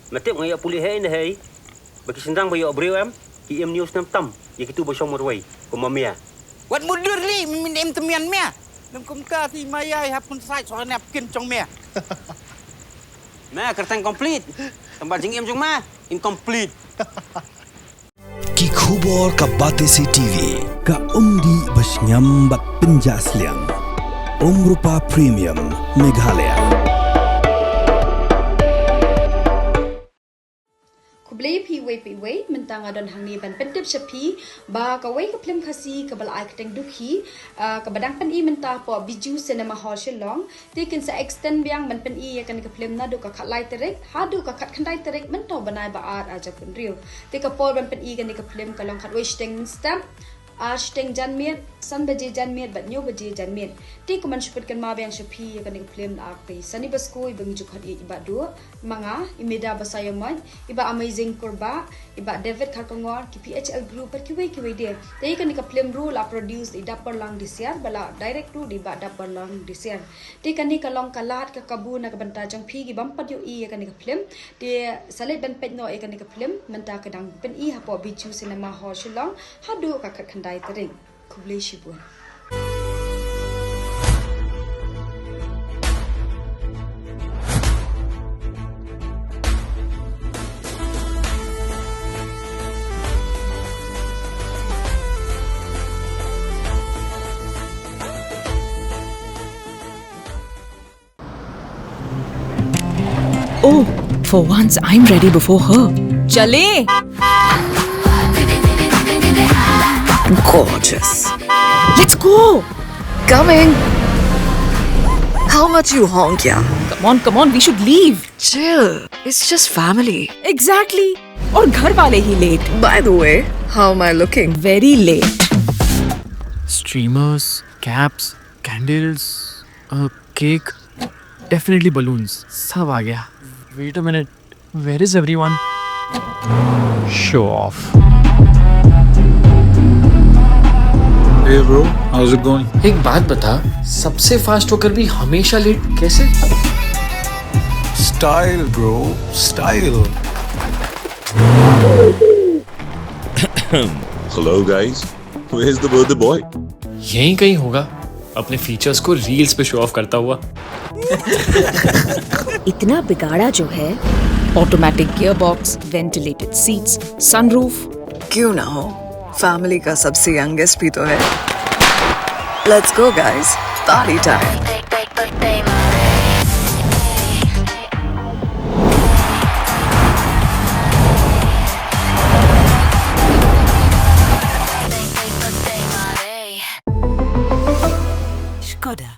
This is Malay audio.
Matip ngayak pulih hai ni hai. Bagi sendang bayo breu am. Ki em news nam tam. Ya kitu ba shom morwai. Ko mamia. Wat mudur li min em temian mea. Nam kum ka ti mayai hapun sai so nap kin chong mea. Ma kertang complete. Tempat jing em jong ma incomplete. Ki khubor ka Batesi TV ka umdi bas nyambat penjaslian. Rupa Premium Meghalaya. Kublai pi wei mentang adon hang ni ban pentip shapi ba ka wei ka Phlim khasi ka bal ai keteng Dukhi ka badang pen I mentah po Bijou cinema hall Shillong tikin sa extend biang man pen I kan ka Phlim na du ka khatlai Tarik Haduh ka khat khandai Tarik mentau banai ba ar aja pun riu ti ka pol ban pen I kan ka Phlim ka long khat wei steng stamp Ashteng janmiet, san baje janmiet, bat nyo baje janmiet. Ti kuman syuput kan ma biang shapi ya kan Phlim na akti. Sani basko iba ngijuk hadi iba dua, manga imida basayamad, iba amazing kurba, iba David Karkongor, ki PHL group per kiwei dia. Ti kan Phlim ru la produce di dapur lang disiar, bala direct ru di ba dapur lang disiar. Ti kan ni kalong kalat ka kabu na kabanta jang pi gi bampat yo I ya kan Phlim. Ti salit ban pet no ya kan Phlim, menta kadang pen I hapo Bijou cinema hall Shillong, Haduh ka khat Tarik, kublai shibuan. Oh, for once I'm ready before her. Chale! Gorgeous. Let's go. Coming. How much you honk, yeah? Come on, we should leave. Chill. It's just family. Exactly. Or ghar wale hi late. By the way, how am I looking? Very late. Streamers, caps, candles, a cake, definitely balloons. Sab aa gaya. Wait a minute. Where is everyone? Show off. Hey bro, how's it going? एक बात बता, सबसे फास्ट होकर भी हमेशा लेट कैसे? Style bro, style. Hello guys, where's the birthday boy? यहीं कहीं होगा, अपने फीचर्स को रील्स पे शो ऑफ करता हुआ. इतना बिगाड़ा जो है. Automatic gearbox, ventilated seats, sunroof. क्यों ना हो? फैमिली का सबसे यंगेस्ट भी तो है. Let's go guys, party time. Skoda.